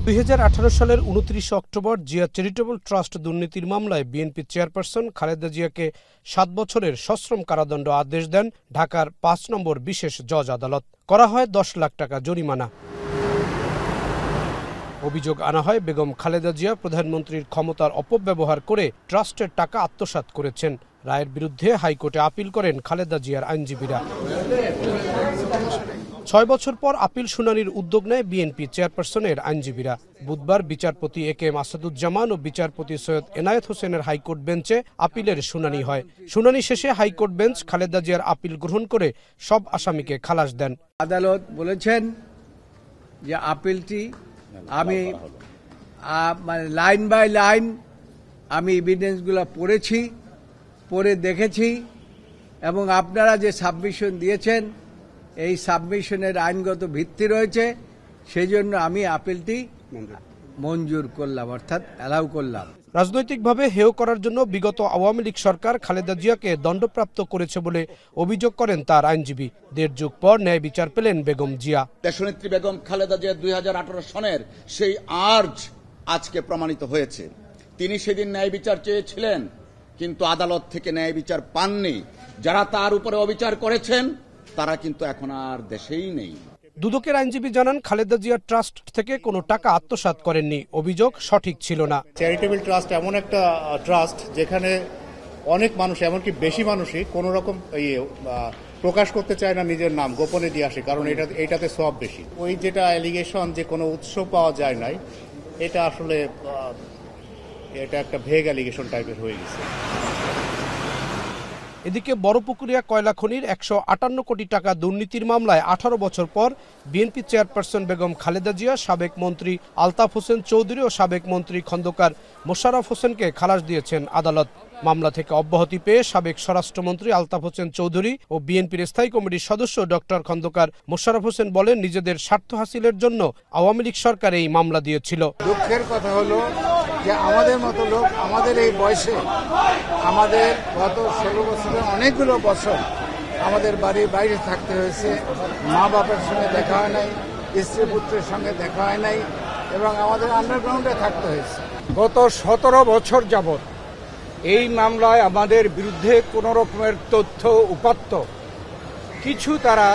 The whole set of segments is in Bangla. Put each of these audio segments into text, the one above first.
2018 সালের 29 অক্টোবর জিয়া চ্যারিটেবল ট্রাস্ট দুর্নীতির মামলায় বিএনপি চেয়ারপারসন খালেদা জিয়াকে 7 বছরের সশ্রম কারাদণ্ড আদেশ দেন ঢাকার 5 নম্বর বিশেষ জজ আদালত। করা হয় 10 লাখ টাকা জরিমানা। অভিযোগ আনা হয় বেগম খালেদা জিয়া প্রধানমন্ত্রীর ক্ষমতার অপব্যবহার করে ট্রাস্টের টাকা আত্মসাৎ করেছেন। রায়ের বিরুদ্ধে হাইকোর্টে আপিল করেন খালেদা জিয়ার আইনজীবীরা। 6 বছর পর আপিল শুনানির উদ্যোগ নেয় বিএনপি চেয়ারপারসনের আইনজীবীরা। বুধবার বিচারপতি এ.কে.এম. আসাদুজ্জামান ও বিচারপতি সৈয়দ এনায়েত হোসেনের হাইকোর্ট বেঞ্চে আপিলের শুনানি হয়। শুনানি শেষে হাইকোর্ট বেঞ্চ খালেদা জিয়ার আপিল গ্রহণ করে সব আসামিকে খালাস দেন। আদালত বলেছেন যে আপিলটি আমি লাইন বাই লাইন আমি এভিডেন্সগুলো পড়ে দেখেছি এবং আপনারা যে সাবমিশন দিয়েছেন এই সাবমিশনের আইনগত ভিত্তি রয়েছে, সেই জন্য আমি আপিলটি মঞ্জুর করলাম, অর্থাৎ অ্যালাউ করলাম। রাজনৈতিকভাবে হেয় করার জন্য বিগত আওয়ামী লীগ সরকার খালেদা জিয়াকে দণ্ডপ্রাপ্ত করেছে বলে অভিযোগ করেন তার আইনজীবী। 1.5 যুগ পর ন্যায় বিচার পেলেন বেগম জিয়া। দেশনেত্রী বেগম খালেদা জিয়া 2018 সনের সেই আর্জ আজকে প্রমাণিত হয়েছে। তিনি সেদিন ন্যায় বিচার চেয়েছিলেন, কিন্তু আদালত থেকে ন্যায় বিচার পাননি। যারা তার উপরে অবিচার করেছেন তারা কিন্তু এখন আর দেশেই নেই। দুদকের আইনজীবী জানান খালেদা জিয়া ট্রাস্ট থেকে কোনো টাকা আত্মসাৎ করেননি, অভিযোগ সঠিক ছিল না। চ্যারিটেবল ট্রাস্ট এমন একটা ট্রাস্ট যেখানে অনেক মানুষ, এমনকি বেশি মানুষই কোনো রকম প্রকাশ করতে চায় না, নিজের নাম গোপনে দিয়ে আসে, কারণ এটাতে সওয়াব বেশি। ওই যেটা অ্যালিগেশন যে কোনো উৎস পাওয়া যায় নাই, এটা আসলে এটা একটা ভেগ অ্যালিগেশন টাইপের হয়ে গেছে। এদিকে বড়পুকুরিয়া কয়লা খনির 158 কোটি টাকা দুর্নীতির মামলায় 18 বছর পর বিএনপি চেয়ারপারসন বেগম খালেদা জিয়া সাবেক মন্ত্রী আলতাফ হোসেন চৌধুরী ও সাবেক মন্ত্রী খন্দকার মোশাররফ হোসেনকে খালাস দিয়েছেন আদালত। মামলা থেকে অব্যাহতি পেয়ে সাবেক স্বরাষ্ট্রমন্ত্রী আলতাফ হোসেন চৌধুরী ও বিএনপির স্থায়ী কমিটির সদস্য ডক্টর খন্দকার মোশাররফ হোসেন বলেন, নিজেদের স্বার্থ হাসিলের জন্য আওয়ামী লীগ সরকার এই মামলা দিয়েছিল। দুঃখের কথা হলো যে আমাদের মতো লোক, আমাদের এই বয়সে, আমাদের গত 16 বছরের অনেকগুলো বছর আমাদের বাড়ির বাইরে থাকতে হয়েছে। মা বাবার সঙ্গে দেখা হয় নাই, স্ত্রী পুত্রের সঙ্গে দেখা হয় নাই এবং আমাদের আন্ডারগ্রাউন্ডে থাকতে হয়েছে। গত 17 বছর যাবৎ এই মামলায় আমাদের বিরুদ্ধে কোনো রকমের তথ্য উপাত্ত কিছু তারা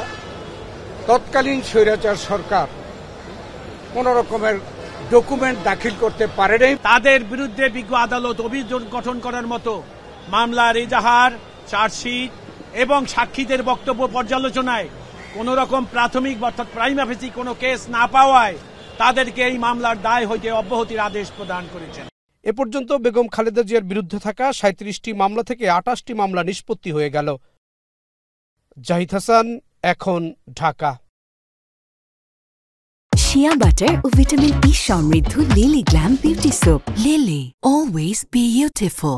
তৎকালীন স্বৈরাচার সরকার কোনো রকমের ডকুমেন্ট দাখিল করতে পারে নাই। তাদের বিরুদ্ধে বিজ্ঞ আদালত অভিযোগ গঠন করার মতো মামলার এজাহার, চার্জশিট এবং সাক্ষীদের বক্তব্য পর্যালোচনায় কোন রকম প্রাথমিক অর্থাৎ প্রাইমা ফেসি কোনো কেস না পাওয়ায় তাদেরকে এই মামলার দায় হইতে অব্যাহতির আদেশ প্রদান করেছেন। এ পর্যন্ত বেগম খালেদা জিয়ার বিরুদ্ধে থাকা 37টি মামলা থেকে 28টি মামলা নিষ্পত্তি হয়ে গেল। জাহিদ হাসান, এখন, ঢাকা। শিয়া বাটার ও ভিটামিন ই সমৃদ্ধ lily glam beauty soap. Lily, always beautiful.